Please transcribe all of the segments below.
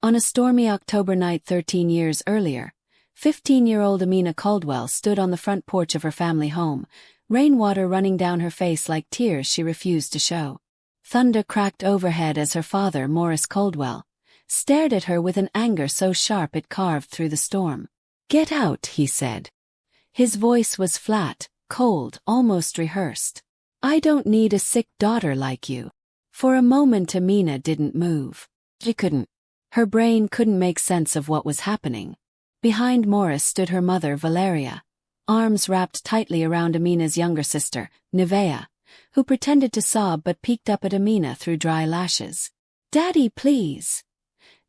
On a stormy October night 13 years earlier, 15-year-old Amina Caldwell stood on the front porch of her family home, rainwater running down her face like tears she refused to show. Thunder cracked overhead as her father, Morris Caldwell, stared at her with an anger so sharp it carved through the storm. "Get out," he said. His voice was flat, cold, almost rehearsed. "I don't need a sick daughter like you." For a moment Amina didn't move. She couldn't. Her brain couldn't make sense of what was happening. Behind Morris stood her mother, Valeria, arms wrapped tightly around Amina's younger sister, Nevaeh, who pretended to sob but peeked up at Amina through dry lashes. "Daddy, please,"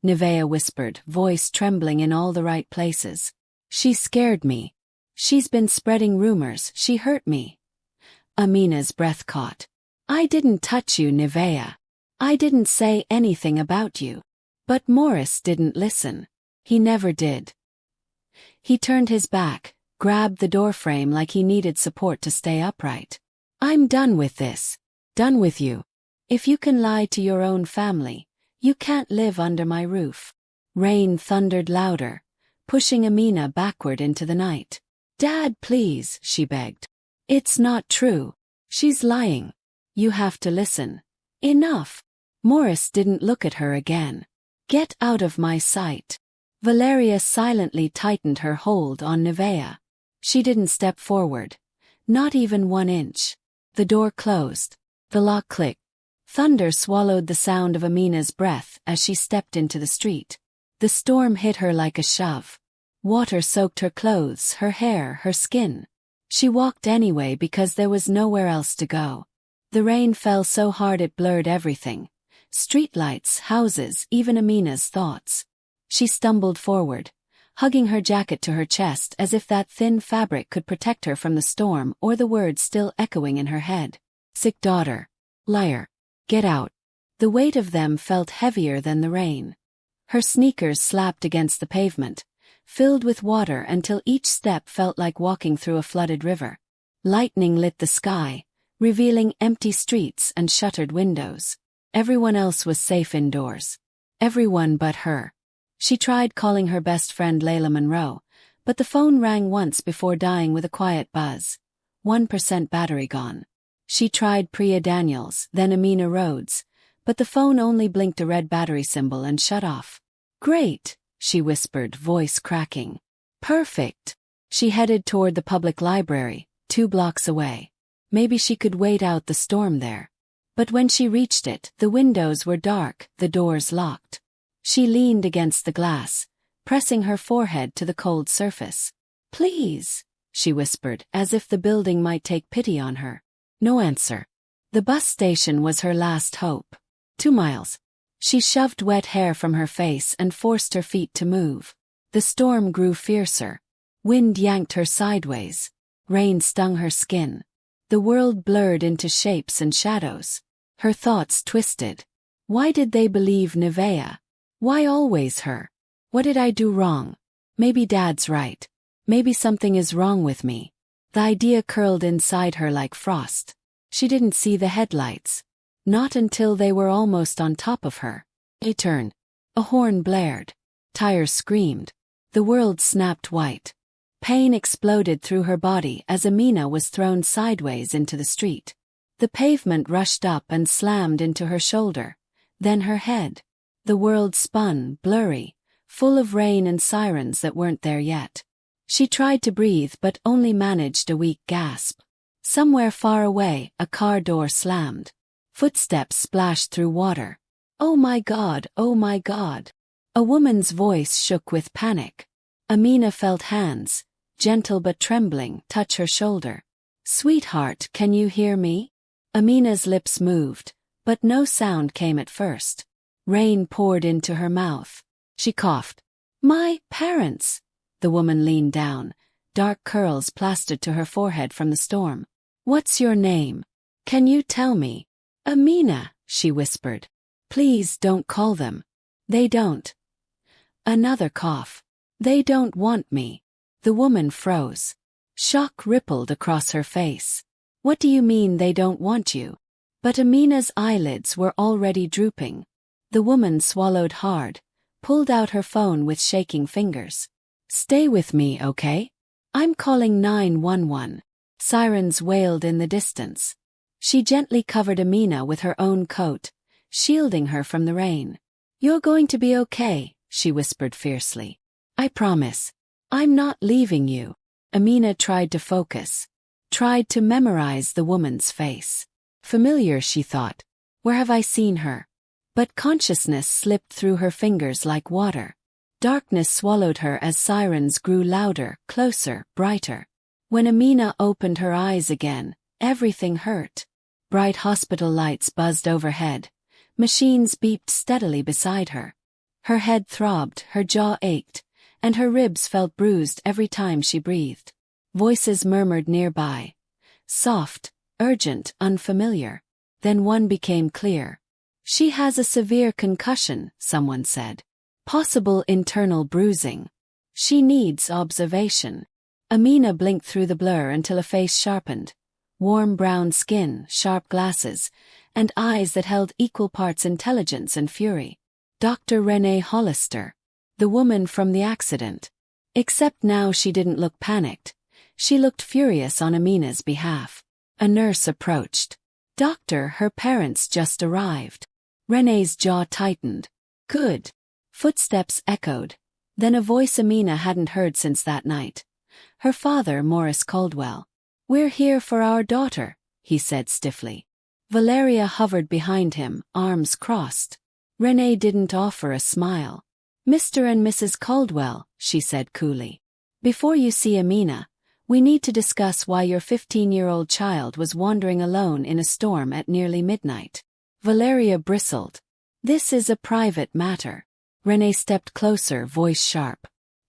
Nevaeh whispered, voice trembling in all the right places. "She scared me. She's been spreading rumors, she hurt me." Amina's breath caught. "I didn't touch you, Nevaeh. I didn't say anything about you." But Morris didn't listen. He never did. He turned his back, grabbed the doorframe like he needed support to stay upright. "I'm done with this. Done with you. If you can lie to your own family, you can't live under my roof." Rain thundered louder, pushing Amina backward into the night. "Dad, please," she begged. "It's not true. She's lying. You have to listen." "Enough." Morris didn't look at her again. "Get out of my sight." Valeria silently tightened her hold on Nevaeh. She didn't step forward. Not even 1 inch. The door closed. The lock clicked. Thunder swallowed the sound of Amina's breath as she stepped into the street. The storm hit her like a shove. Water soaked her clothes, her hair, her skin. She walked anyway because there was nowhere else to go. The rain fell so hard it blurred everything. Streetlights, houses, even Amina's thoughts. She stumbled forward, hugging her jacket to her chest as if that thin fabric could protect her from the storm or the words still echoing in her head. "Sick daughter. Liar. Get out." The weight of them felt heavier than the rain. Her sneakers slapped against the pavement, filled with water until each step felt like walking through a flooded river. Lightning lit the sky, revealing empty streets and shuttered windows. Everyone else was safe indoors. Everyone but her. She tried calling her best friend Layla Monroe, but the phone rang once before dying with a quiet buzz. 1% battery gone. She tried Priya Daniels, then Amina Rhodes, but the phone only blinked a red battery symbol and shut off. "Great," she whispered, voice cracking. "Perfect." She headed toward the public library, 2 blocks away. Maybe she could wait out the storm there. But when she reached it, the windows were dark, the doors locked. She leaned against the glass, pressing her forehead to the cold surface. "Please," she whispered, as if the building might take pity on her. No answer. The bus station was her last hope. 2 miles. She shoved wet hair from her face and forced her feet to move. The storm grew fiercer. Wind yanked her sideways. Rain stung her skin. The world blurred into shapes and shadows. Her thoughts twisted. Why did they believe Nevaeh? Why always her? What did I do wrong? Maybe Dad's right. Maybe something is wrong with me. The idea curled inside her like frost. She didn't see the headlights. Not until they were almost on top of her. She turned. A horn blared. Tires screamed. The world snapped white. Pain exploded through her body as Amina was thrown sideways into the street. The pavement rushed up and slammed into her shoulder, then her head. The world spun, blurry, full of rain and sirens that weren't there yet. She tried to breathe but only managed a weak gasp. Somewhere far away, a car door slammed. Footsteps splashed through water. "Oh my God, oh my God." A woman's voice shook with panic. Amina felt hands, gentle but trembling, touch her shoulder. "Sweetheart, can you hear me?" Amina's lips moved, but no sound came at first. Rain poured into her mouth. She coughed. "My parents." The woman leaned down, dark curls plastered to her forehead from the storm. "What's your name? Can you tell me?" "Amina," she whispered. "Please don't call them. They don't." Another cough. "They don't want me." The woman froze. Shock rippled across her face. "What do you mean they don't want you?" But Amina's eyelids were already drooping. The woman swallowed hard, pulled out her phone with shaking fingers. "Stay with me, okay? I'm calling 911. Sirens wailed in the distance. She gently covered Amina with her own coat, shielding her from the rain. "You're going to be okay," she whispered fiercely. "I promise. I'm not leaving you." Amina tried to focus, tried to memorize the woman's face. Familiar, she thought. Where have I seen her? But consciousness slipped through her fingers like water. Darkness swallowed her as sirens grew louder, closer, brighter. When Amina opened her eyes again, everything hurt. Bright hospital lights buzzed overhead. Machines beeped steadily beside her. Her head throbbed, her jaw ached, and her ribs felt bruised every time she breathed. Voices murmured nearby. Soft, urgent, unfamiliar. Then one became clear. "She has a severe concussion," someone said. "Possible internal bruising. She needs observation." Amina blinked through the blur until a face sharpened. Warm brown skin, sharp glasses, and eyes that held equal parts intelligence and fury. Dr. Renee Hollister. The woman from the accident. Except now she didn't look panicked. She looked furious on Amina's behalf. A nurse approached. "Doctor, her parents just arrived." Renee's jaw tightened. "Good." Footsteps echoed. Then a voice Amina hadn't heard since that night. Her father, Morris Caldwell. "We're here for our daughter," he said stiffly. Valeria hovered behind him, arms crossed. Renee didn't offer a smile. "Mr. and Mrs. Caldwell," she said coolly. "Before you see Amina, we need to discuss why your 15-year-old child was wandering alone in a storm at nearly midnight." Valeria bristled. "This is a private matter." Renee stepped closer, voice sharp.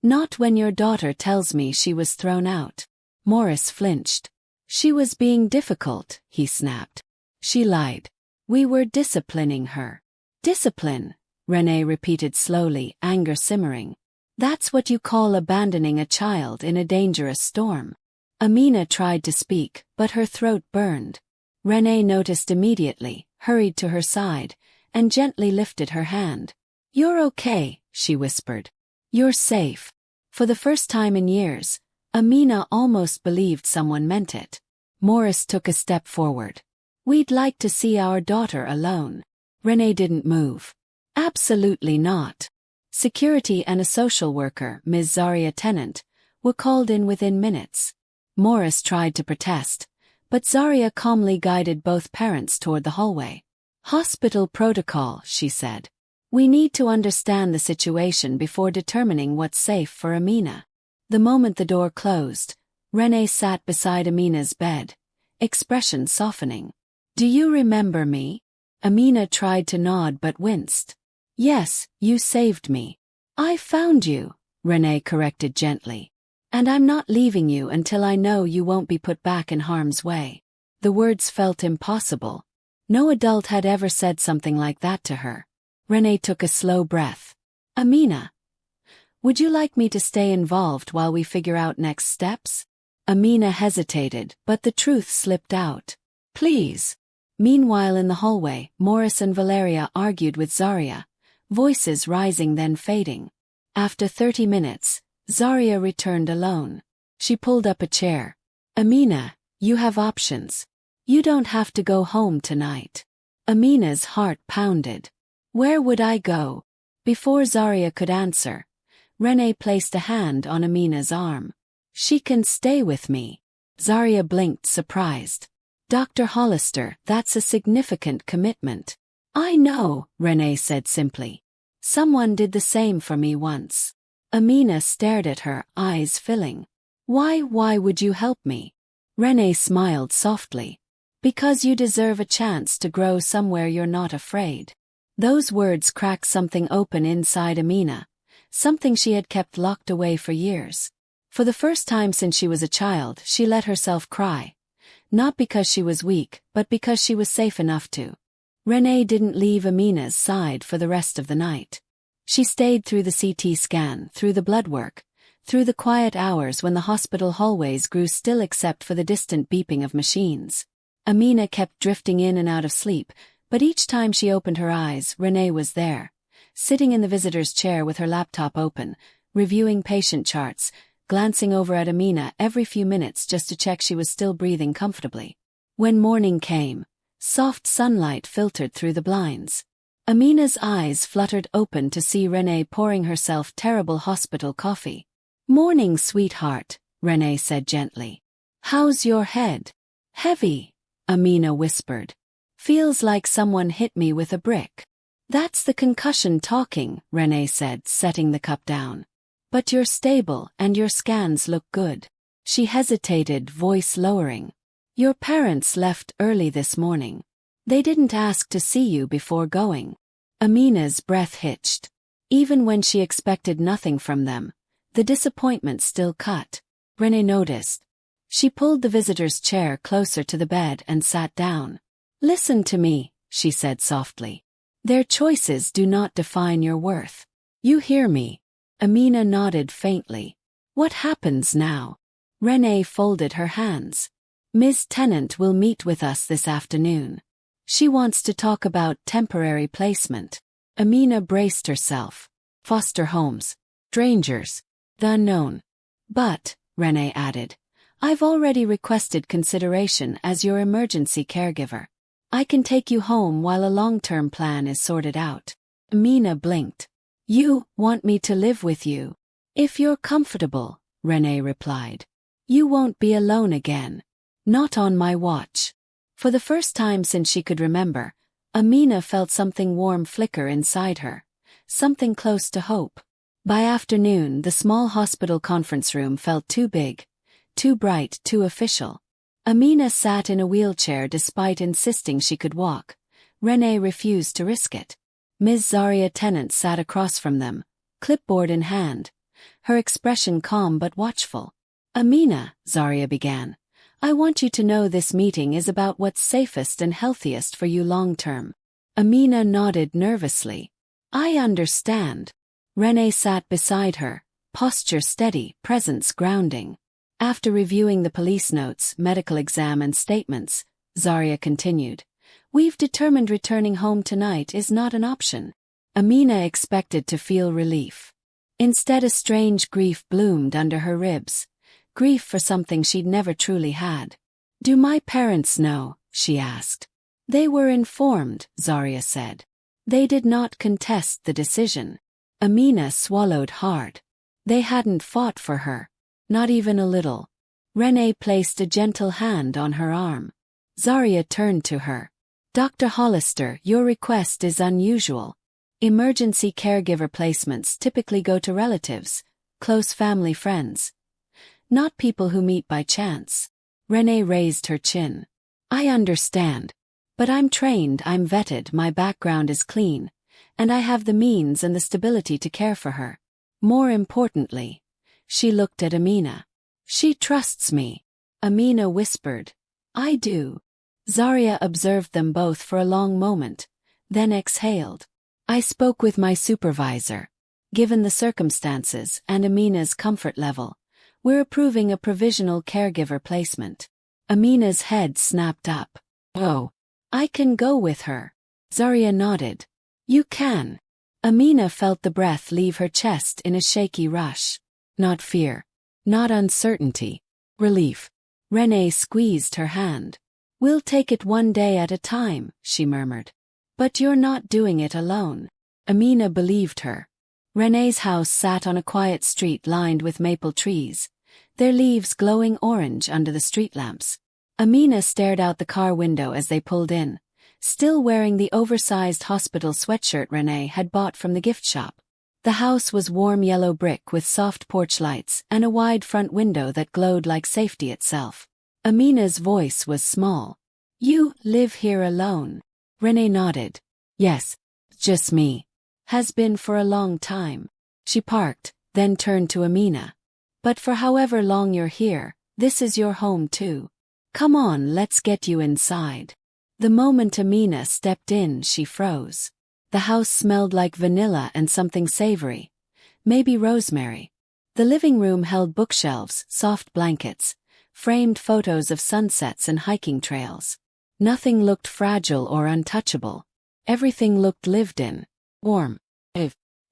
"Not when your daughter tells me she was thrown out." Morris flinched. "She was being difficult," he snapped. "She lied. We were disciplining her." "Discipline," Renee repeated slowly, anger simmering. "That's what you call abandoning a child in a dangerous storm." Amina tried to speak, but her throat burned. Renee noticed immediately, hurried to her side, and gently lifted her hand. "You're okay," she whispered. "You're safe." For the first time in years, Amina almost believed someone meant it. Morris took a step forward. "We'd like to see our daughter alone." Renee didn't move. "Absolutely not." Security and a social worker, Ms. Zaria Tennant, were called in within minutes. Morris tried to protest, but Zaria calmly guided both parents toward the hallway. "Hospital protocol," she said. "We need to understand the situation before determining what's safe for Amina." The moment the door closed, Renee sat beside Amina's bed, expression softening. "Do you remember me?" Amina tried to nod but winced. "Yes, you saved me." "I found you," Renee corrected gently. "And I'm not leaving you until I know you won't be put back in harm's way." The words felt impossible. No adult had ever said something like that to her. Renee took a slow breath. "Amina, would you like me to stay involved while we figure out next steps?" Amina hesitated, but the truth slipped out. "Please." Meanwhile in the hallway, Morris and Valeria argued with Zaria, voices rising then fading. After 30 minutes, Zaria returned alone. She pulled up a chair. "Amina, you have options. You don't have to go home tonight." Amina's heart pounded. "Where would I go?" Before Zaria could answer, Renee placed a hand on Amina's arm. "She can stay with me." Zaria blinked, surprised. "Dr. Hollister, that's a significant commitment." "I know," Renee said simply. "Someone did the same for me once." Amina stared at her, eyes filling. Why would you help me?" Renee smiled softly. "Because you deserve a chance to grow somewhere you're not afraid." Those words cracked something open inside Amina, something she had kept locked away for years. For the first time since she was a child, she let herself cry. Not because she was weak, but because she was safe enough to. Renee didn't leave Amina's side for the rest of the night. She stayed through the CT scan, through the blood work, through the quiet hours when the hospital hallways grew still except for the distant beeping of machines. Amina kept drifting in and out of sleep, but each time she opened her eyes, Renee was there, sitting in the visitor's chair with her laptop open, reviewing patient charts, glancing over at Amina every few minutes just to check she was still breathing comfortably. When morning came, soft sunlight filtered through the blinds. Amina's eyes fluttered open to see Renee pouring herself terrible hospital coffee. "Morning, sweetheart," Renee said gently. "How's your head?" "Heavy," Amina whispered. "Feels like someone hit me with a brick." "That's the concussion talking," Renee said, setting the cup down. "But you're stable and your scans look good." She hesitated, voice lowering. "Your parents left early this morning. They didn't ask to see you before going." Amina's breath hitched. Even when she expected nothing from them, the disappointment still cut. Renee noticed. She pulled the visitor's chair closer to the bed and sat down. "Listen to me," she said softly. "Their choices do not define your worth. You hear me?" Amina nodded faintly. "What happens now?" Renee folded her hands. "Ms. Tennant will meet with us this afternoon. She wants to talk about temporary placement." Amina braced herself. "Foster homes. Strangers. The unknown." "But," Renee added, "I've already requested consideration as your emergency caregiver. I can take you home while a long-term plan is sorted out." Amina blinked. "You want me to live with you?" "If you're comfortable," Renee replied. "You won't be alone again. Not on my watch." For the first time since she could remember, Amina felt something warm flicker inside her, something close to hope. By afternoon, the small hospital conference room felt too big, too bright, too official. Amina sat in a wheelchair despite insisting she could walk. Renee refused to risk it. Ms. Zaria Tennant sat across from them, clipboard in hand, her expression calm but watchful. "Amina," Zaria began, "I want you to know this meeting is about what's safest and healthiest for you long-term." Amina nodded nervously. "I understand." Renee sat beside her, posture steady, presence grounding. After reviewing the police notes, medical exam and statements, Zaria continued, "We've determined returning home tonight is not an option." Amina expected to feel relief. Instead, a strange grief bloomed under her ribs. Grief for something she'd never truly had. "Do my parents know?" she asked. "They were informed," Zaria said. "They did not contest the decision." Amina swallowed hard. They hadn't fought for her. Not even a little. Renee placed a gentle hand on her arm. Zaria turned to her. "Dr. Hollister, your request is unusual. Emergency caregiver placements typically go to relatives, close family friends. Not people who meet by chance." Renee raised her chin. "I understand. But I'm trained, I'm vetted, my background is clean, and I have the means and the stability to care for her. More importantly," she looked at Amina. "She trusts me." Amina whispered, "I do." Zaria observed them both for a long moment, then exhaled. "I spoke with my supervisor. Given the circumstances and Amina's comfort level, we're approving a provisional caregiver placement." Amina's head snapped up. "Oh, I can go with her." Zaria nodded. "You can." Amina felt the breath leave her chest in a shaky rush. Not fear. Not uncertainty. Relief. Renee squeezed her hand. "We'll take it one day at a time," she murmured. "But you're not doing it alone." Amina believed her. Renee's house sat on a quiet street lined with maple trees, their leaves glowing orange under the street lamps. Amina stared out the car window as they pulled in, still wearing the oversized hospital sweatshirt Renee had bought from the gift shop. The house was warm yellow brick with soft porch lights and a wide front window that glowed like safety itself. Amina's voice was small. "You live here alone?" Renee nodded. "Yes, just me. Has been for a long time." She parked, then turned to Amina. "But for however long you're here, this is your home too. Come on, let's get you inside." The moment Amina stepped in, she froze. The house smelled like vanilla and something savory, maybe rosemary. The living room held bookshelves, soft blankets, framed photos of sunsets and hiking trails. Nothing looked fragile or untouchable. Everything looked lived in, warm.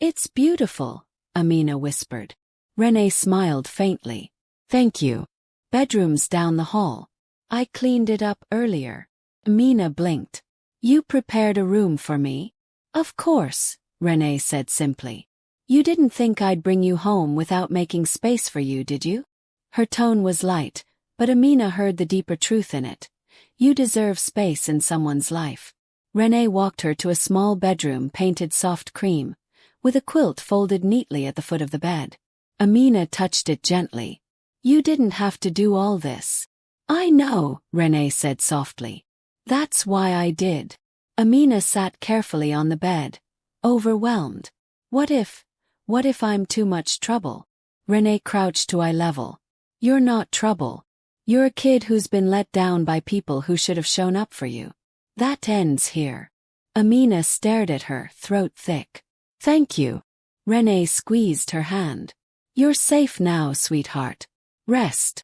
It's beautiful, Amina whispered. Renee smiled faintly. Thank you. Bedroom's down the hall. I cleaned it up earlier. Amina blinked. You prepared a room for me? Of course, Renee said simply. You didn't think I'd bring you home without making space for you, did you? Her tone was light, but Amina heard the deeper truth in it. You deserve space in someone's life. Renee walked her to a small bedroom painted soft cream, with a quilt folded neatly at the foot of the bed. Amina touched it gently. You didn't have to do all this. I know, Renee said softly. That's why I did. Amina sat carefully on the bed, overwhelmed. What if I'm too much trouble? Renee crouched to eye level. You're not trouble. You're a kid who's been let down by people who should have shown up for you. That ends here. Amina stared at her, throat thick. Thank you. Renee squeezed her hand. You're safe now, sweetheart. Rest.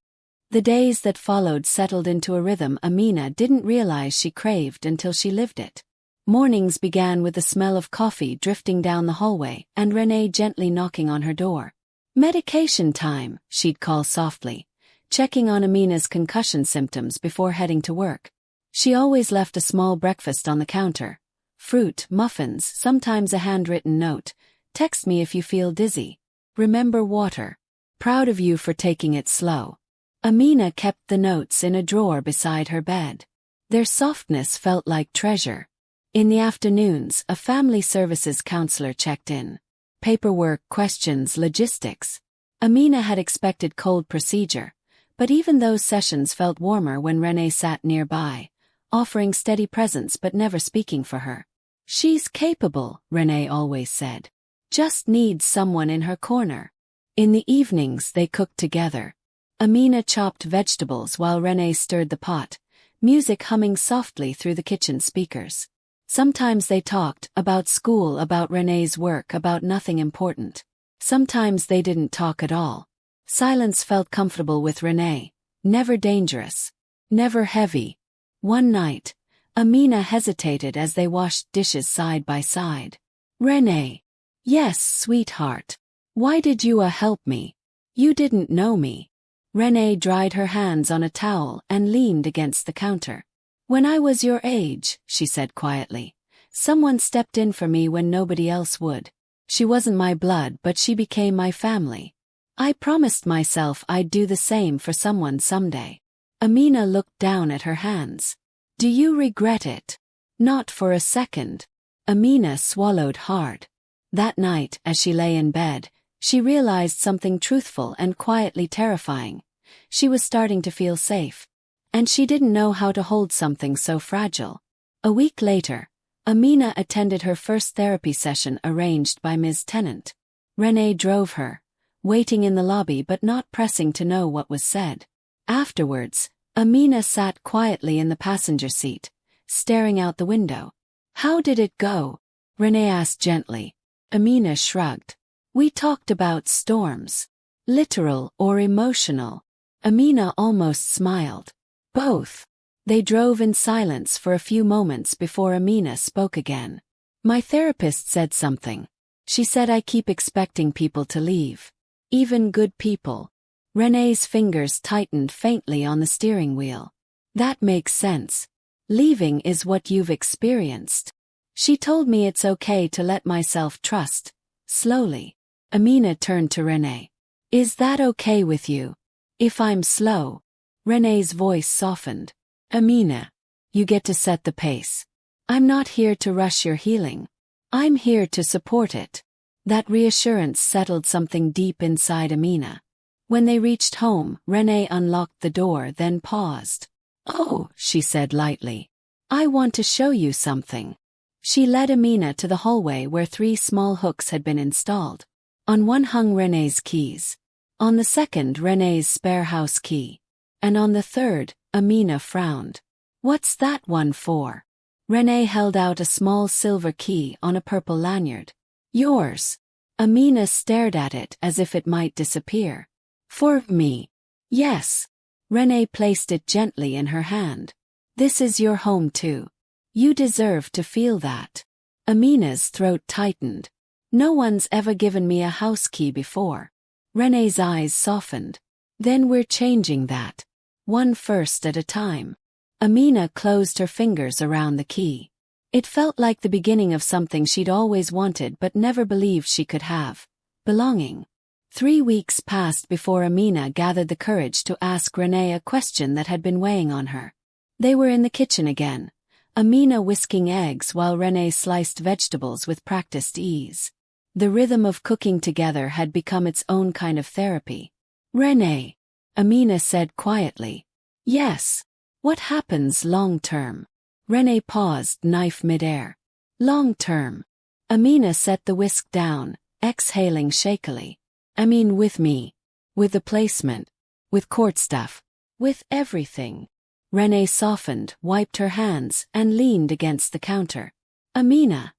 The days that followed settled into a rhythm Amina didn't realize she craved until she lived it. Mornings began with the smell of coffee drifting down the hallway and Renee gently knocking on her door. Medication time, she'd call softly, checking on Amina's concussion symptoms before heading to work. She always left a small breakfast on the counter. Fruit, muffins, sometimes a handwritten note. Text me if you feel dizzy. Remember water. Proud of you for taking it slow. Amina kept the notes in a drawer beside her bed. Their softness felt like treasure. In the afternoons, a family services counselor checked in. Paperwork, questions, logistics. Amina had expected cold procedure, but even those sessions felt warmer when Renee sat nearby, offering steady presence but never speaking for her. She's capable, Renee always said. Just needs someone in her corner. In the evenings they cooked together. Amina chopped vegetables while Renee stirred the pot, music humming softly through the kitchen speakers. Sometimes they talked about school, about Renee's work, about nothing important. Sometimes they didn't talk at all. Silence felt comfortable with Renee, never dangerous, never heavy. One night, Amina hesitated as they washed dishes side by side. Renee. Yes, sweetheart. Why did you help me? You didn't know me. Renee dried her hands on a towel and leaned against the counter. When I was your age, she said quietly, someone stepped in for me when nobody else would. She wasn't my blood, but she became my family. I promised myself I'd do the same for someone someday. Amina looked down at her hands. Do you regret it? Not for a second. Amina swallowed hard. That night, as she lay in bed, she realized something truthful and quietly terrifying. She was starting to feel safe. And she didn't know how to hold something so fragile. A week later, Amina attended her first therapy session arranged by Ms. Tennant. Renee drove her, waiting in the lobby but not pressing to know what was said. Afterwards, Amina sat quietly in the passenger seat, staring out the window. How did it go? Renee asked gently. Amina shrugged. We talked about storms. Literal or emotional? Amina almost smiled. Both. They drove in silence for a few moments before Amina spoke again. My therapist said something. She said I keep expecting people to leave. Even good people. Renee's fingers tightened faintly on the steering wheel. That makes sense. Leaving is what you've experienced. She told me it's okay to let myself trust. Slowly. Amina turned to Renee. Is that okay with you? If I'm slow? Renee's voice softened. Amina. You get to set the pace. I'm not here to rush your healing. I'm here to support it. That reassurance settled something deep inside Amina. When they reached home, Renee unlocked the door then paused. Oh, she said lightly. I want to show you something. She led Amina to the hallway where 3 small hooks had been installed. On one hung Renee's keys. On the second, Renee's spare house key. And on the third, Amina frowned. What's that one for? Renee held out a small silver key on a purple lanyard. Yours. Amina stared at it as if it might disappear. For me. Yes. Renee placed it gently in her hand. This is your home too. You deserve to feel that. Amina's throat tightened. No one's ever given me a house key before. Renee's eyes softened. Then we're changing that. One first at a time. Amina closed her fingers around the key. It felt like the beginning of something she'd always wanted but never believed she could have. Belonging. 3 weeks passed before Amina gathered the courage to ask Renee a question that had been weighing on her. They were in the kitchen again, Amina whisking eggs while Renee sliced vegetables with practiced ease. The rhythm of cooking together had become its own kind of therapy. Renee, Amina said quietly. Yes. What happens long term? Renee paused, knife midair. Long term. Amina set the whisk down, exhaling shakily. I mean with me. With the placement. With court stuff. With everything. Renee softened, wiped her hands, and leaned against the counter. Amina.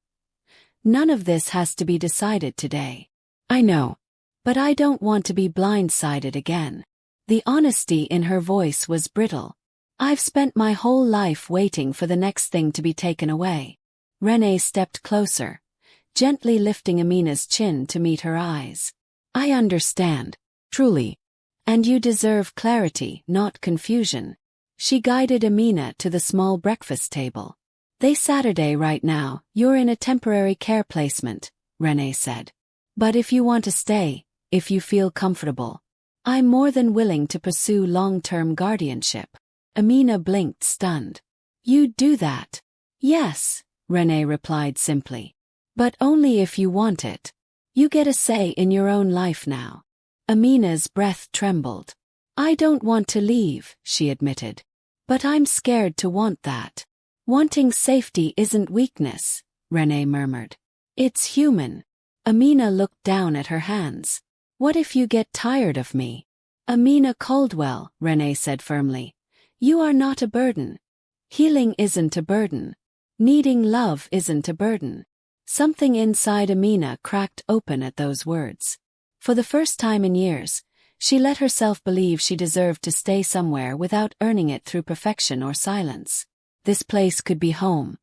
None of this has to be decided today. I know. But I don't want to be blindsided again. The honesty in her voice was brittle. I've spent my whole life waiting for the next thing to be taken away. Renee stepped closer, gently lifting Amina's chin to meet her eyes. I understand. Truly. And you deserve clarity, not confusion. She guided Amina to the small breakfast table. They Saturday right now, you're in a temporary care placement, Renee said. But if you want to stay, if you feel comfortable, I'm more than willing to pursue long-term guardianship. Amina blinked, stunned. You'd do that? Yes, Renee replied simply. But only if you want it. You get a say in your own life now. Amina's breath trembled. I don't want to leave, she admitted. But I'm scared to want that. Wanting safety isn't weakness, Renee murmured. It's human. Amina looked down at her hands. What if you get tired of me? Amina Caldwell, Renee said firmly. You are not a burden. Healing isn't a burden. Needing love isn't a burden. Something inside Amina cracked open at those words. For the first time in years, she let herself believe she deserved to stay somewhere without earning it through perfection or silence. This place could be home.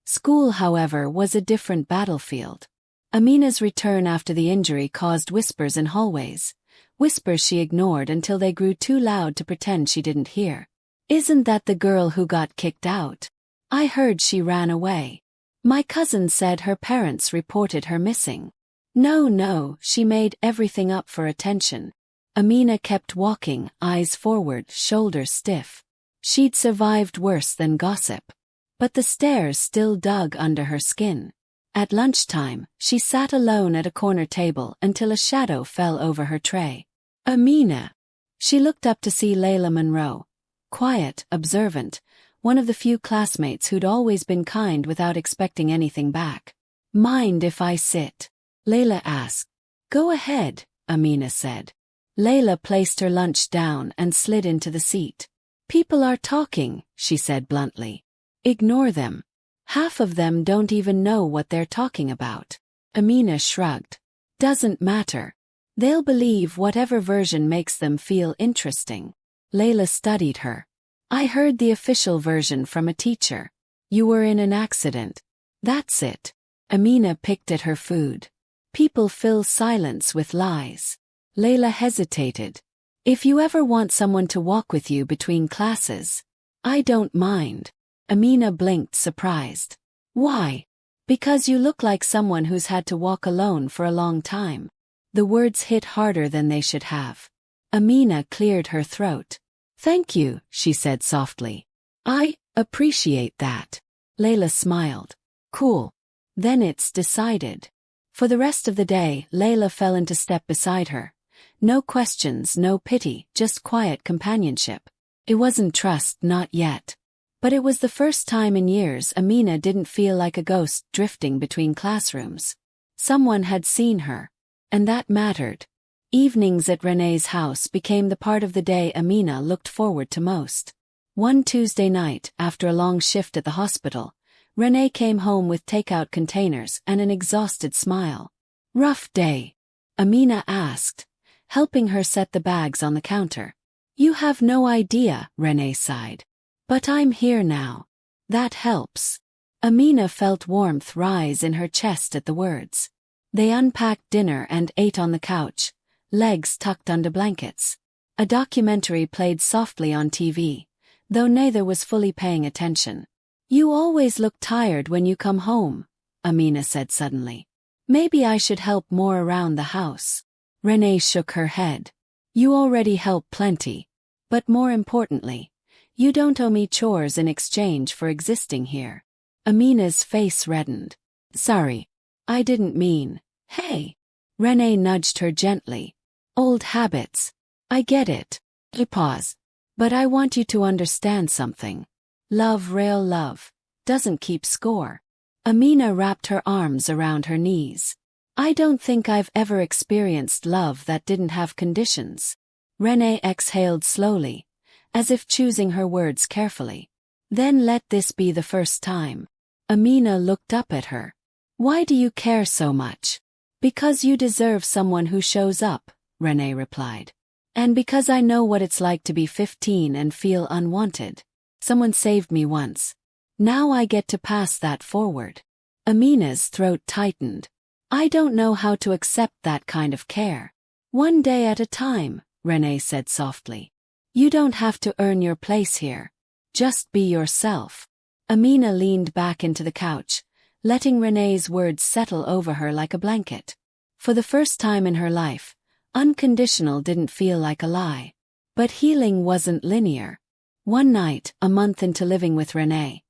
School, however, was a different battlefield. Amina's return after the injury caused whispers in hallways, whispers she ignored until they grew too loud to pretend she didn't hear. Isn't that the girl who got kicked out? I heard she ran away. My cousin said her parents reported her missing. No, she made everything up for attention. Amina kept walking, eyes forward, shoulders stiff. She'd survived worse than gossip. But the stares still dug under her skin. At lunchtime, she sat alone at a corner table until a shadow fell over her tray. Amina. She looked up to see Layla Monroe. Quiet, observant, one of the few classmates who'd always been kind without expecting anything back. Mind if I sit? Layla asked. Go ahead, Amina said. Layla placed her lunch down and slid into the seat. People are talking, she said bluntly. Ignore them. Half of them don't even know what they're talking about. Amina shrugged. Doesn't matter. They'll believe whatever version makes them feel interesting. Layla studied her. I heard the official version from a teacher. You were in an accident. That's it. Amina picked at her food. People fill silence with lies. Layla hesitated. If you ever want someone to walk with you between classes, I don't mind. Amina blinked, surprised. Why? Because you look like someone who's had to walk alone for a long time. The words hit harder than they should have. Amina cleared her throat. Thank you, she said softly. I appreciate that. Layla smiled. Cool. Then it's decided. For the rest of the day, Layla fell into step beside her. No questions, no pity, just quiet companionship. It wasn't trust, not yet. But it was the first time in years Amina didn't feel like a ghost drifting between classrooms. Someone had seen her. And that mattered. Evenings at Renee's house became the part of the day Amina looked forward to most. One Tuesday night, after a long shift at the hospital, Renee came home with takeout containers and an exhausted smile. Rough day? Amina asked, helping her set the bags on the counter. You have no idea, Renee sighed. But I'm here now. That helps. Amina felt warmth rise in her chest at the words. They unpacked dinner and ate on the couch, legs tucked under blankets. A documentary played softly on TV, though neither was fully paying attention. "You always look tired when you come home," Amina said suddenly. "Maybe I should help more around the house." Renee shook her head. "You already help plenty. But more importantly, you don't owe me chores in exchange for existing here." Amina's face reddened. "Sorry. I didn't mean." "Hey." Renee nudged her gently. "Old habits. I get it." He paused. "But I want you to understand something. Love, real love, doesn't keep score." Amina wrapped her arms around her knees. "I don't think I've ever experienced love that didn't have conditions." Renee exhaled slowly, as if choosing her words carefully. "Then let this be the first time." Amina looked up at her. "Why do you care so much?" "Because you deserve someone who shows up," Renee replied. "And because I know what it's like to be 15 and feel unwanted. Someone saved me once. Now I get to pass that forward." Amina's throat tightened. "I don't know how to accept that kind of care." "One day at a time," Renee said softly. "You don't have to earn your place here. Just be yourself." Amina leaned back into the couch, letting Renee's words settle over her like a blanket. For the first time in her life, unconditional didn't feel like a lie. But healing wasn't linear. One night, a month into living with Renee,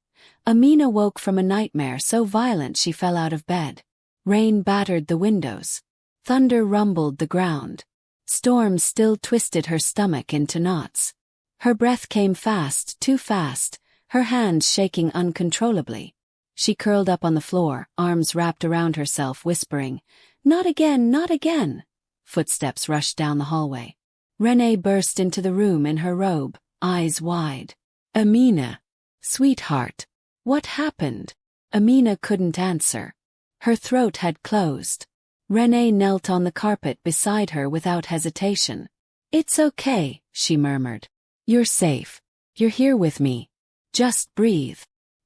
Amina woke from a nightmare so violent she fell out of bed. Rain battered the windows. Thunder rumbled the ground. Storms still twisted her stomach into knots. Her breath came fast, too fast, her hands shaking uncontrollably. She curled up on the floor, arms wrapped around herself, whispering, "Not again, not again." Footsteps rushed down the hallway. Renee burst into the room in her robe, eyes wide. "Amina. Sweetheart. What happened?" Amina couldn't answer. Her throat had closed. Renee knelt on the carpet beside her without hesitation. "It's okay," she murmured. "You're safe. You're here with me. Just breathe."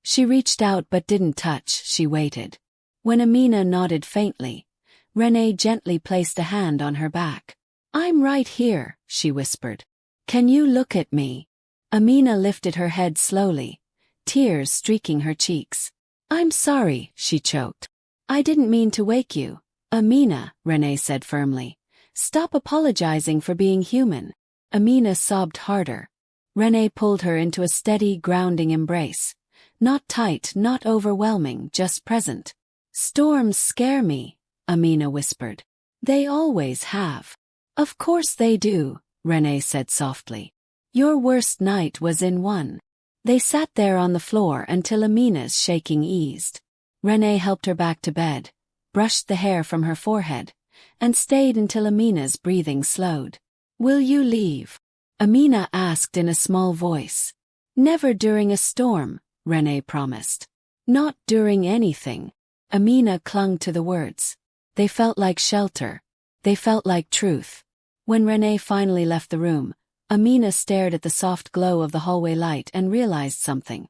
She reached out but didn't touch, she waited. When Amina nodded faintly, Renee gently placed a hand on her back. "I'm right here," she whispered. "Can you look at me?" Amina lifted her head slowly, tears streaking her cheeks. "I'm sorry," she choked. "I didn't mean to wake you." "Amina," Renee said firmly. "Stop apologizing for being human." Amina sobbed harder. Renee pulled her into a steady, grounding embrace. Not tight, not overwhelming, just present. "Storms scare me," Amina whispered. "They always have." "Of course they do," Renee said softly. "Your worst night was in one." They sat there on the floor until Amina's shaking eased. Renee helped her back to bed, brushed the hair from her forehead, and stayed until Amina's breathing slowed. "Will you leave?" Amina asked in a small voice. "Never during a storm," Renee promised. "Not during anything." Amina clung to the words. They felt like shelter. They felt like truth. When Renee finally left the room, Amina stared at the soft glow of the hallway light and realized something.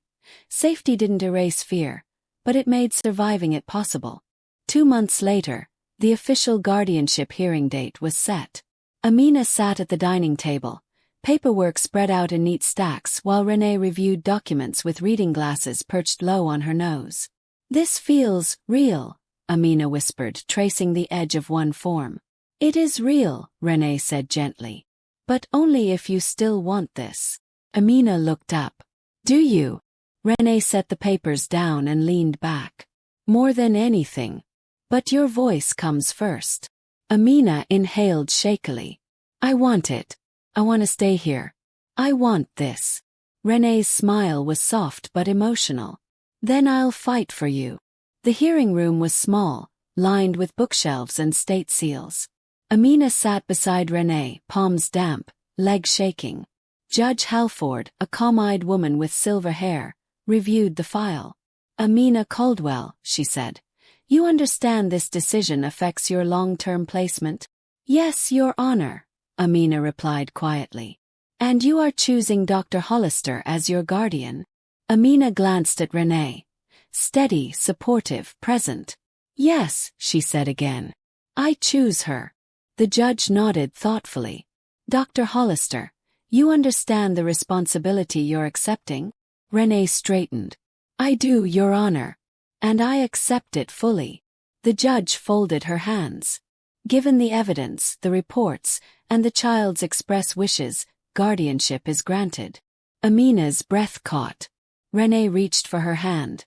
Safety didn't erase fear, but it made surviving it possible. 2 months later, the official guardianship hearing date was set. Amina sat at the dining table, paperwork spread out in neat stacks while Renee reviewed documents with reading glasses perched low on her nose. "This feels real," Amina whispered, tracing the edge of one form. "It is real," Renee said gently. "But only if you still want this." Amina looked up. "Do you?" Renee set the papers down and leaned back. "More than anything. But your voice comes first." Amina inhaled shakily. "I want it. I want to stay here. I want this." Renee's smile was soft but emotional. "Then I'll fight for you." The hearing room was small, lined with bookshelves and state seals. Amina sat beside Renee, palms damp, legs shaking. Judge Halford, a calm-eyed woman with silver hair, reviewed the file. "Amina Caldwell," she said, "you understand this decision affects your long-term placement?" "Yes, Your Honor," Amina replied quietly. "And you are choosing Dr. Hollister as your guardian?" Amina glanced at Renee. Steady, supportive, present. Yes, she said again. I choose her. The judge nodded thoughtfully. Dr. Hollister, you understand the responsibility you're accepting? Renee straightened. I do, Your Honor. And I accept it fully. The judge folded her hands. Given the evidence, the reports, and the child's express wishes, guardianship is granted. Amina's breath caught. Renee reached for her hand.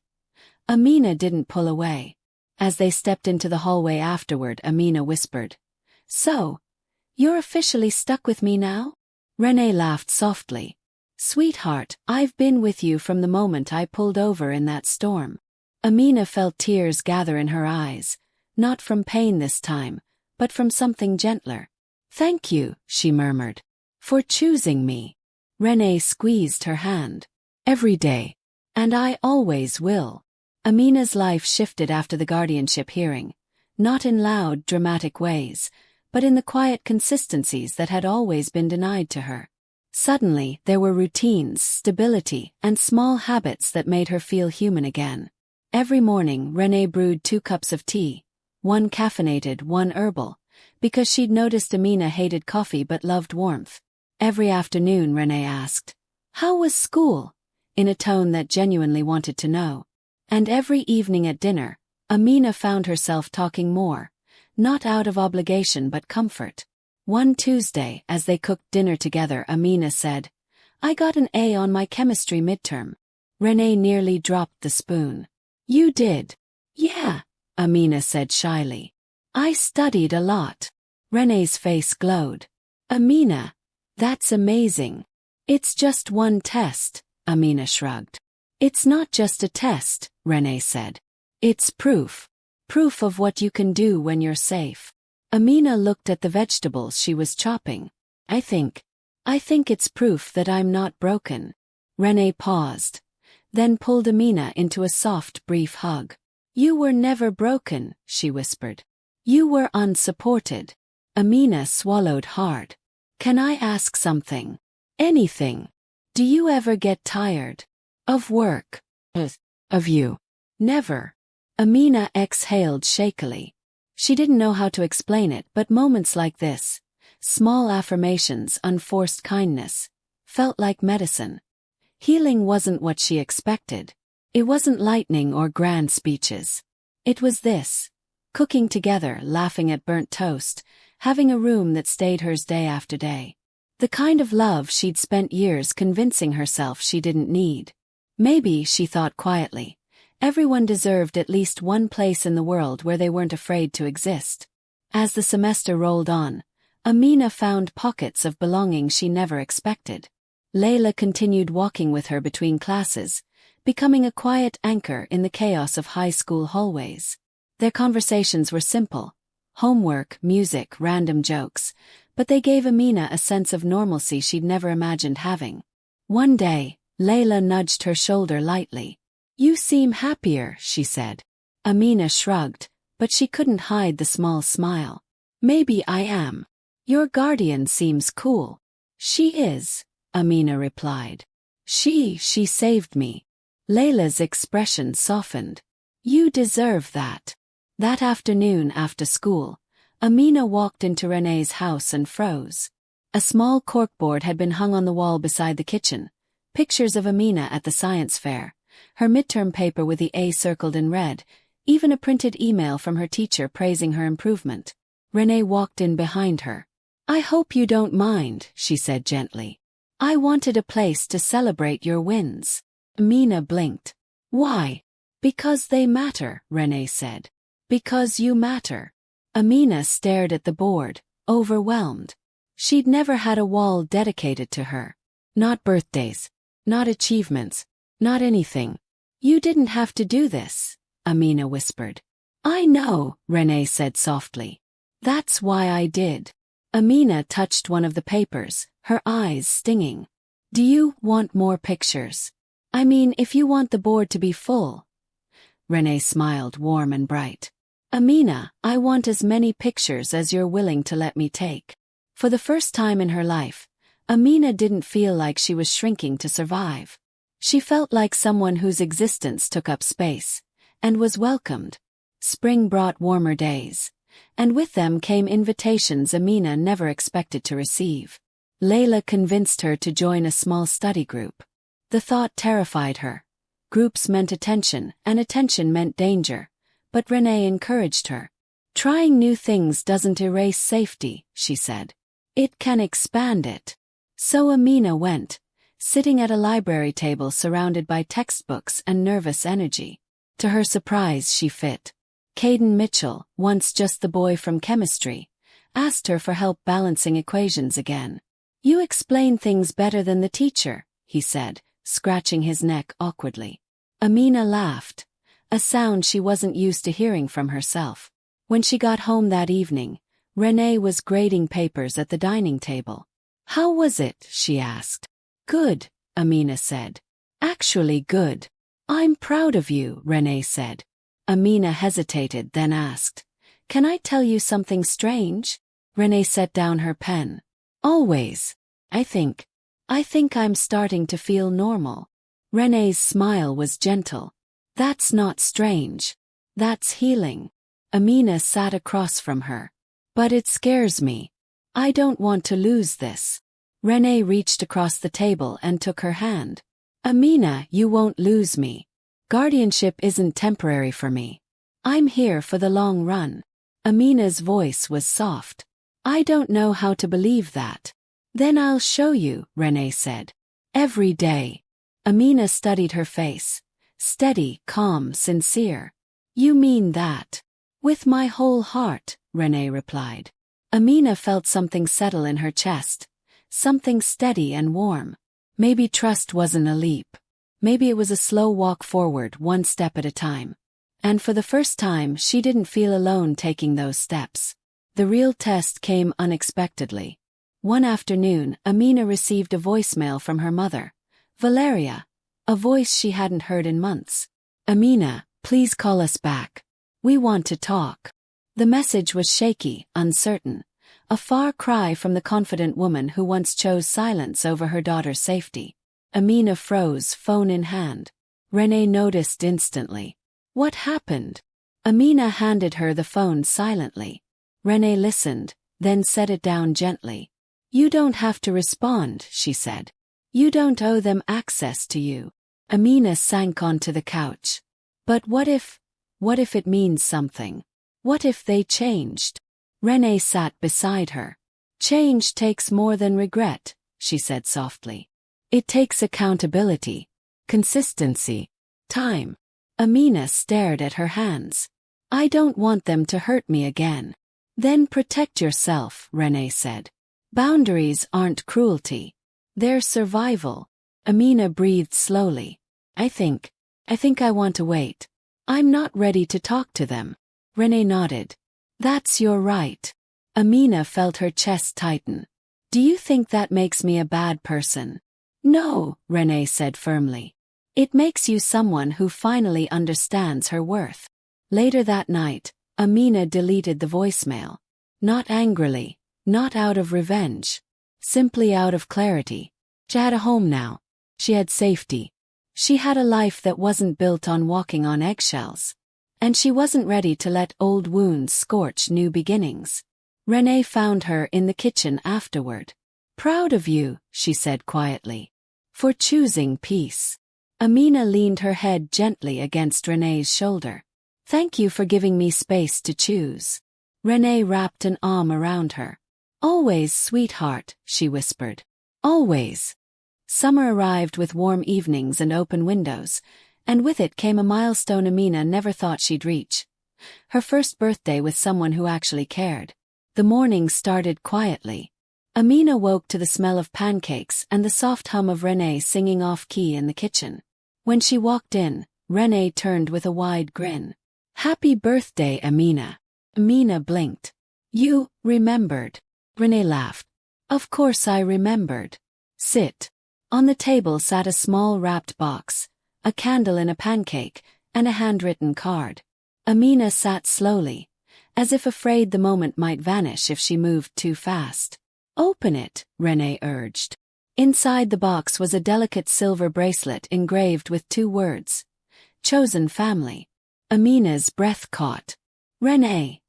Amina didn't pull away. As they stepped into the hallway afterward, Amina whispered, So, you're officially stuck with me now? Renee laughed softly. Sweetheart, I've been with you from the moment I pulled over in that storm. Amina felt tears gather in her eyes, not from pain this time, but from something gentler. Thank you, she murmured, for choosing me. Renee squeezed her hand. Every day. And I always will. Amina's life shifted after the guardianship hearing, not in loud, dramatic ways, but in the quiet consistencies that had always been denied to her. Suddenly, there were routines, stability, and small habits that made her feel human again. Every morning, Renee brewed 2 cups of tea, one caffeinated, one herbal, because she'd noticed Amina hated coffee but loved warmth. Every afternoon, Renee asked, How was school? In a tone that genuinely wanted to know. And every evening at dinner, Amina found herself talking more, not out of obligation but comfort. One Tuesday, as they cooked dinner together, Amina said, I got an A on my chemistry midterm. Renee nearly dropped the spoon. You did? Yeah, Amina said shyly. I studied a lot. Renee's face glowed. Amina, that's amazing. It's just one test, Amina shrugged. It's not just a test, Renee said. It's proof. Proof of what you can do when you're safe. Amina looked at the vegetables she was chopping. I think it's proof that I'm not broken. Renee paused, then pulled Amina into a soft, brief hug. You were never broken, she whispered. You were unsupported. Amina swallowed hard. Can I ask something? Anything. Do you ever get tired? Of work? Of you? Never. Amina exhaled shakily. She didn't know how to explain it, but moments like this, small affirmations, unforced kindness, felt like medicine. Healing wasn't what she expected. It wasn't lightning or grand speeches. It was this: cooking together, laughing at burnt toast, having a room that stayed hers day after day. The kind of love she'd spent years convincing herself she didn't need. Maybe, she thought quietly, everyone deserved at least one place in the world where they weren't afraid to exist. As the semester rolled on, Amina found pockets of belonging she never expected. Layla continued walking with her between classes, becoming a quiet anchor in the chaos of high school hallways. Their conversations were simple: homework, music, random jokes, but they gave Amina a sense of normalcy she'd never imagined having. One day, Layla nudged her shoulder lightly. You seem happier, she said. Amina shrugged, but she couldn't hide the small smile. Maybe I am. Your guardian seems cool. She is, Amina replied. She saved me. Layla's expression softened. You deserve that. That afternoon after school, Amina walked into Renee's house and froze. A small corkboard had been hung on the wall beside the kitchen, pictures of Amina at the science fair, her midterm paper with the A circled in red, even a printed email from her teacher praising her improvement. Renee walked in behind her. I hope you don't mind, she said gently. I wanted a place to celebrate your wins. Amina blinked. Why? Because they matter, Renee said. Because you matter. Amina stared at the board, overwhelmed. She'd never had a wall dedicated to her. Not birthdays. Not achievements. Not anything. You didn't have to do this, Amina whispered. I know, Renee said softly. That's why I did. Amina touched one of the papers, her eyes stinging. Do you want more pictures? I mean, if you want the board to be full. Renee smiled, warm and bright. Amina, I want as many pictures as you're willing to let me take. For the first time in her life, Amina didn't feel like she was shrinking to survive. She felt like someone whose existence took up space, and was welcomed. Spring brought warmer days. And with them came invitations Amina never expected to receive. Layla convinced her to join a small study group. The thought terrified her. Groups meant attention, and attention meant danger. But Renee encouraged her. Trying new things doesn't erase safety, she said. It can expand it. So Amina went, sitting at a library table surrounded by textbooks and nervous energy. To her surprise, she fit. Caden Mitchell, once just the boy from chemistry, asked her for help balancing equations again. "You explain things better than the teacher," he said, scratching his neck awkwardly. Amina laughed, a sound she wasn't used to hearing from herself. When she got home that evening, Renee was grading papers at the dining table. "How was it?" she asked. "Good," Amina said. "Actually good." "I'm proud of you," Renee said. Amina hesitated, then asked, "Can I tell you something strange?" Renee set down her pen. "Always. I think I'm starting to feel normal." Renee's smile was gentle. "That's not strange. That's healing." Amina sat across from her. "But it scares me. I don't want to lose this." Renee reached across the table and took her hand. "Amina, you won't lose me. Guardianship isn't temporary for me. I'm here for the long run." Amina's voice was soft. "I don't know how to believe that." "Then I'll show you," Renee said. "Every day." Amina studied her face. Steady, calm, sincere. "You mean that?" "With my whole heart," Renee replied. Amina felt something settle in her chest. Something steady and warm. Maybe trust wasn't a leap. Maybe it was a slow walk forward, one step at a time. And for the first time, she didn't feel alone taking those steps. The real test came unexpectedly. One afternoon, Amina received a voicemail from her mother, Valeria, a voice she hadn't heard in months. "Amina, please call us back. We want to talk." The message was shaky, uncertain, a far cry from the confident woman who once chose silence over her daughter's safety. Amina froze, phone in hand. Renee noticed instantly. "What happened?" Amina handed her the phone silently. Renee listened, then set it down gently. "You don't have to respond," she said. "You don't owe them access to you." Amina sank onto the couch. "But what if it means something? What if they changed?" Renee sat beside her. "Change takes more than regret," she said softly. "It takes accountability, consistency, time." Amina stared at her hands. "I don't want them to hurt me again." "Then protect yourself," Renee said. "Boundaries aren't cruelty. They're survival." Amina breathed slowly. I think I want to wait. I'm not ready to talk to them." Renee nodded. "That's your right." Amina felt her chest tighten. "Do you think that makes me a bad person?" "No," Renee said firmly. "It makes you someone who finally understands her worth." Later that night, Amina deleted the voicemail. Not angrily, not out of revenge. Simply out of clarity. She had a home now. She had safety. She had a life that wasn't built on walking on eggshells. And she wasn't ready to let old wounds scorch new beginnings. Renee found her in the kitchen afterward. "Proud of you," she said quietly. "For choosing peace." Amina leaned her head gently against Renee's shoulder. "Thank you for giving me space to choose." Renee wrapped an arm around her. "Always, sweetheart," she whispered. "Always." Summer arrived with warm evenings and open windows, and with it came a milestone Amina never thought she'd reach. Her first birthday with someone who actually cared. The morning started quietly. Amina woke to the smell of pancakes and the soft hum of Renee singing off-key in the kitchen. When she walked in, Renee turned with a wide grin. "Happy birthday, Amina." Amina blinked. "You remembered." Renee laughed. "Of course I remembered. Sit." On the table sat a small wrapped box, a candle in a pancake, and a handwritten card. Amina sat slowly, as if afraid the moment might vanish if she moved too fast. "Open it," Renee urged. Inside the box was a delicate silver bracelet engraved with 2 words. "Chosen family." Amina's breath caught. Renee.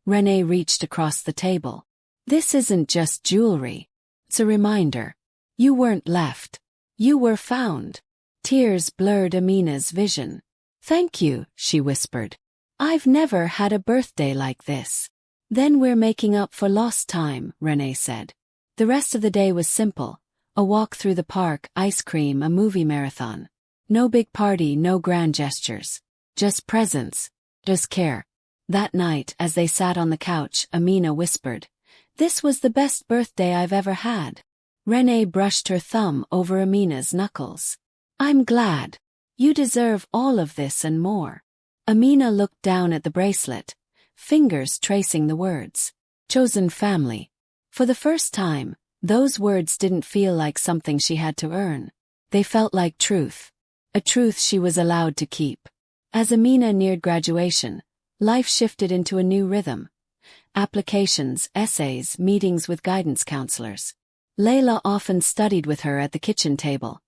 Renee reached across the table. This isn't just jewelry. It's a reminder. You weren't left. You were found. Tears blurred Amina's vision. Thank you, she whispered. I've never had a birthday like this. Then we're making up for lost time, Renee said. The rest of the day was simple. A walk through the park, ice cream, a movie marathon. No big party, no grand gestures. Just presence. Just care. That night, as they sat on the couch, Amina whispered, "This was the best birthday I've ever had." Renee brushed her thumb over Amina's knuckles. "I'm glad. You deserve all of this and more." Amina looked down at the bracelet, fingers tracing the words. Chosen family. For the first time, those words didn't feel like something she had to earn. They felt like truth. A truth she was allowed to keep. As Amina neared graduation, life shifted into a new rhythm. Applications, essays, meetings with guidance counselors. Layla often studied with her at the kitchen table,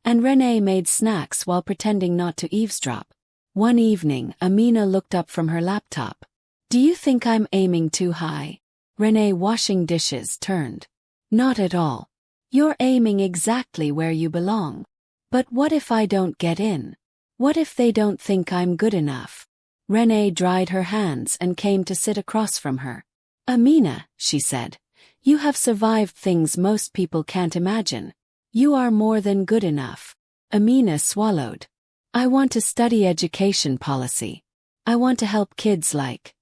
and Renee made snacks while pretending not to eavesdrop. One evening, Amina looked up from her laptop. "Do you think I'm aiming too high?" Renee, washing dishes, turned. "Not at all. You're aiming exactly where you belong. But what if I don't get in? What if they don't think I'm good enough?" Renee dried her hands and came to sit across from her. "Amina," she said, "you have survived things most people can't imagine. You are more than good enough." Amina swallowed. "I want to study education policy. I want to help kids like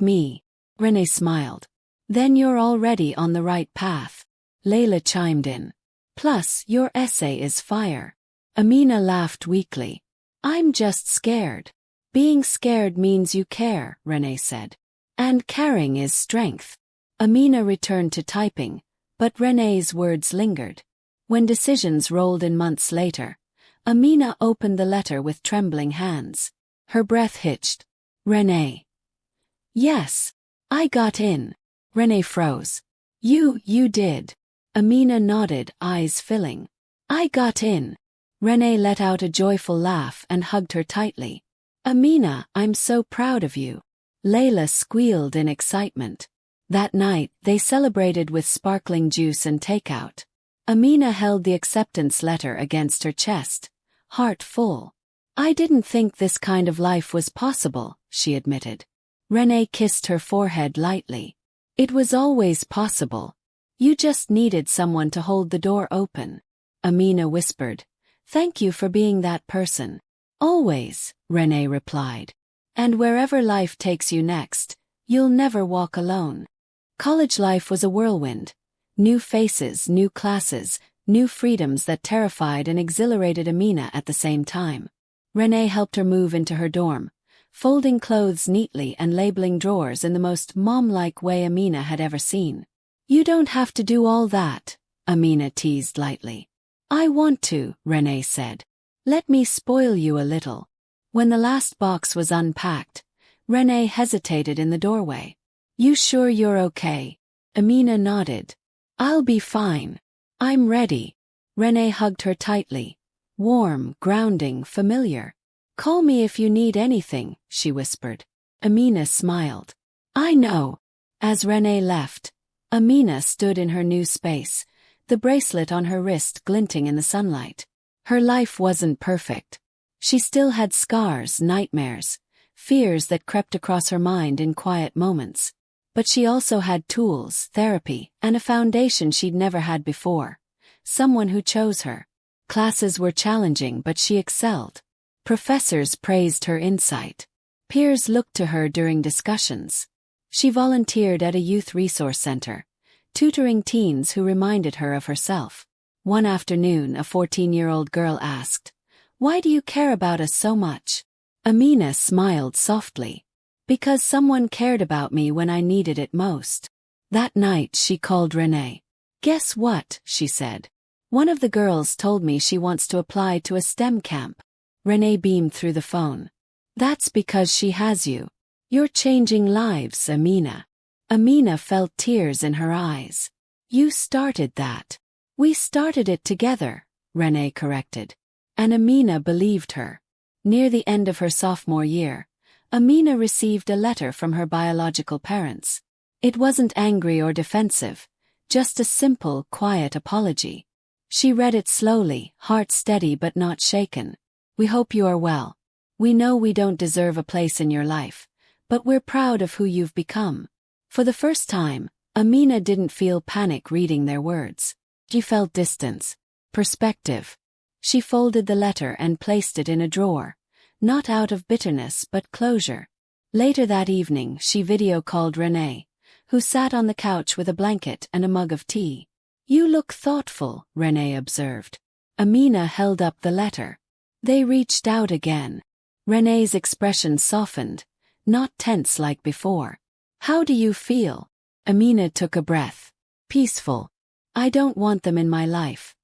me." Renee smiled. "Then you're already on the right path." Layla chimed in. "Plus, your essay is fire." Amina laughed weakly. "I'm just scared." "Being scared means you care," Renee said. "And caring is strength." Amina returned to typing, but Renee's words lingered. When decisions rolled in months later, Amina opened the letter with trembling hands. Her breath hitched. "Renee." "Yes. I got in." Renee froze. You did." Amina nodded, eyes filling. "I got in." Renee let out a joyful laugh and hugged her tightly. "Amina, I'm so proud of you." Layla squealed in excitement. That night, they celebrated with sparkling juice and takeout. Amina held the acceptance letter against her chest, heart full. "I didn't think this kind of life was possible," she admitted. Renee kissed her forehead lightly. "It was always possible. You just needed someone to hold the door open." Amina whispered, "Thank you for being that person." "Always," Renee replied. "And wherever life takes you next, you'll never walk alone." College life was a whirlwind. New faces, new classes, new freedoms that terrified and exhilarated Amina at the same time. Renee helped her move into her dorm, folding clothes neatly and labeling drawers in the most mom-like way Amina had ever seen. "You don't have to do all that," Amina teased lightly. "I want to," Renee said. "Let me spoil you a little." When the last box was unpacked, Renee hesitated in the doorway. "You sure you're okay?" Amina nodded. "I'll be fine. I'm ready." Renee hugged her tightly. Warm, grounding, familiar. "Call me if you need anything," she whispered. Amina smiled. "I know." As Renee left, Amina stood in her new space, the bracelet on her wrist glinting in the sunlight. Her life wasn't perfect. She still had scars, nightmares, fears that crept across her mind in quiet moments. But she also had tools, therapy, and a foundation she'd never had before. Someone who chose her. Classes were challenging, but she excelled. Professors praised her insight. Peers looked to her during discussions. She volunteered at a youth resource center, tutoring teens who reminded her of herself. One afternoon, a 14-year-old girl asked, "Why do you care about us so much?" Amina smiled softly. "Because someone cared about me when I needed it most." That night she called Renee. "Guess what?" she said. "One of the girls told me she wants to apply to a STEM camp." Renee beamed through the phone. "That's because she has you. You're changing lives, Amina." Amina felt tears in her eyes. "You started that." "We started it together," Renee corrected. And Amina believed her. Near the end of her sophomore year, Amina received a letter from her biological parents. It wasn't angry or defensive, just a simple, quiet apology. She read it slowly, heart steady but not shaken. "We hope you are well. We know we don't deserve a place in your life, but we're proud of who you've become." For the first time, Amina didn't feel panic reading their words. She felt distance, perspective. She folded the letter and placed it in a drawer, not out of bitterness but closure. Later that evening, she video-called Renee, who sat on the couch with a blanket and a mug of tea. "You look thoughtful," Renee observed. Amina held up the letter. They reached out again. Renee's expression softened, not tense like before. "How do you feel?" Amina took a breath. "Peaceful. I don't want them in my life.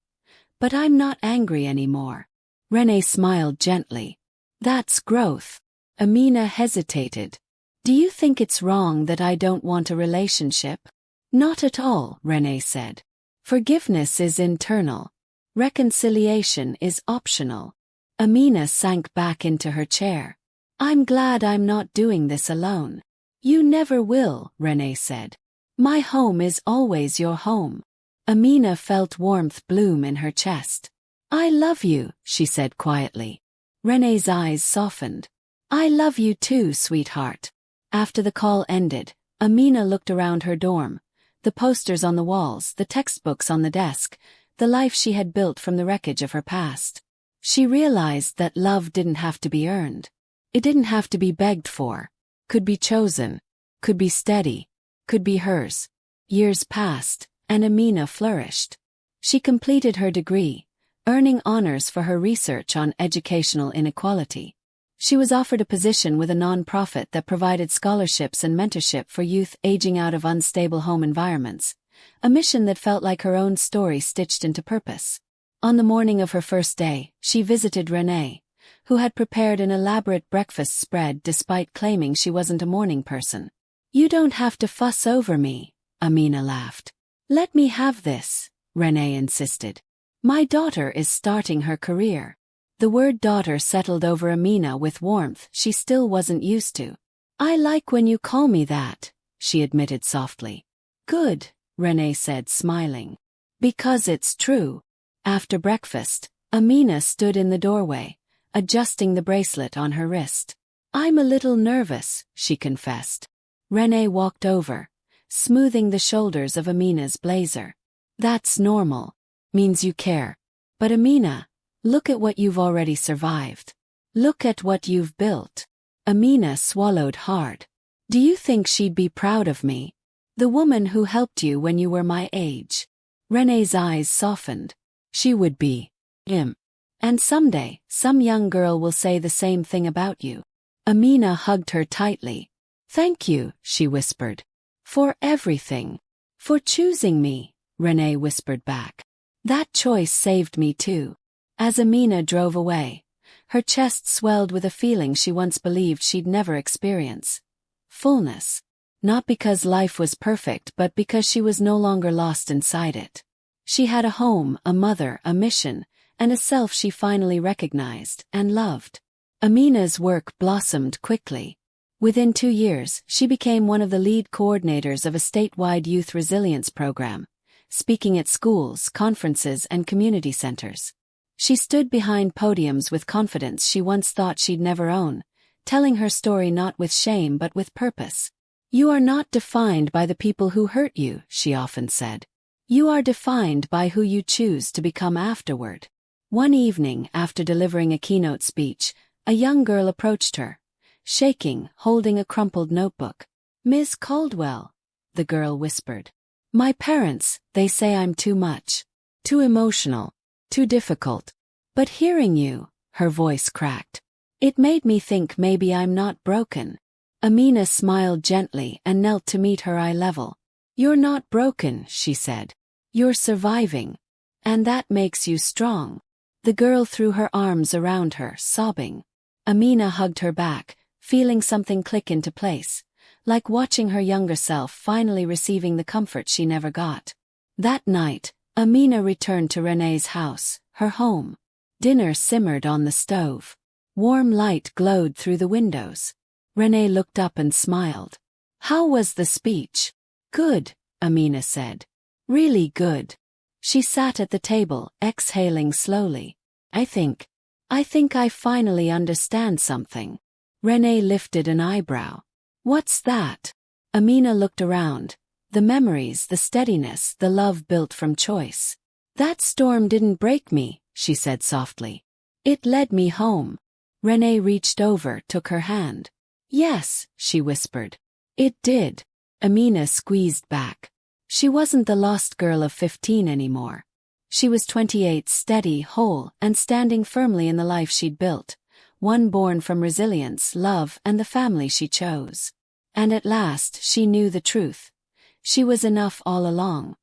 But I'm not angry anymore." Renee smiled gently. "That's growth." Amina hesitated. "Do you think it's wrong that I don't want a relationship?" "Not at all," Renee said. "Forgiveness is internal. Reconciliation is optional." Amina sank back into her chair. "I'm glad I'm not doing this alone." "You never will," Renee said. "My home is always your home." Amina felt warmth bloom in her chest. "I love you," she said quietly. Renee's eyes softened. "I love you too, sweetheart." After the call ended, Amina looked around her dorm. The posters on the walls, the textbooks on the desk, the life she had built from the wreckage of her past. She realized that love didn't have to be earned. It didn't have to be begged for. Could be chosen. Could be steady. Could be hers. Years passed, and Amina flourished. She completed her degree, earning honors for her research on educational inequality. She was offered a position with a non-profit that provided scholarships and mentorship for youth aging out of unstable home environments, a mission that felt like her own story stitched into purpose. On the morning of her first day, she visited Renee, who had prepared an elaborate breakfast spread despite claiming she wasn't a morning person. "You don't have to fuss over me," Amina laughed. "Let me have this," Renee insisted. "My daughter is starting her career." The word daughter settled over Amina with warmth she still wasn't used to. "I like when you call me that," she admitted softly. "Good," Renee said, smiling. "Because it's true." After breakfast, Amina stood in the doorway, adjusting the bracelet on her wrist. "I'm a little nervous," she confessed. Renee walked over, smoothing the shoulders of Amina's blazer. "That's normal. Means you care. But Amina, look at what you've already survived. Look at what you've built." Amina swallowed hard. "Do you think she'd be proud of me? The woman who helped you when you were my age." Renee's eyes softened. "She would be. And someday, some young girl will say the same thing about you." Amina hugged her tightly. "Thank you," she whispered. "For everything. For choosing me," Renee whispered back. "That choice saved me too." As Amina drove away, her chest swelled with a feeling she once believed she'd never experience. Fullness. Not because life was perfect but because she was no longer lost inside it. She had a home, a mother, a mission, and a self she finally recognized and loved. Amina's work blossomed quickly. Within 2 years, she became one of the lead coordinators of a statewide youth resilience program, speaking at schools, conferences, and community centers. She stood behind podiums with confidence she once thought she'd never own, telling her story not with shame but with purpose. "You are not defined by the people who hurt you," she often said. "You are defined by who you choose to become afterward." One evening, after delivering a keynote speech, a young girl approached her, shaking, holding a crumpled notebook. "Ms. Caldwell," the girl whispered. "My parents, they say I'm too much. Too emotional. Too difficult. But hearing you," her voice cracked, "it made me think maybe I'm not broken." Amina smiled gently and knelt to meet her eye level. "You're not broken," she said. "You're surviving. And that makes you strong." The girl threw her arms around her, sobbing. Amina hugged her back, feeling something click into place, like watching her younger self finally receiving the comfort she never got. That night, Amina returned to Renee's house, her home. Dinner simmered on the stove. Warm light glowed through the windows. Renee looked up and smiled. How was the speech? Good, Amina said. Really good. She sat at the table, exhaling slowly. I think I finally understand something. Renee lifted an eyebrow. What's that? Amina looked around. The memories, the steadiness, the love built from choice. That storm didn't break me, she said softly. It led me home. Renee reached over, took her hand. Yes, she whispered. It did. Amina squeezed back. She wasn't the lost girl of 15 anymore. She was 28, steady, whole, and standing firmly in the life she'd built, one born from resilience, love, and the family she chose. And at last she knew the truth. She was enough all along.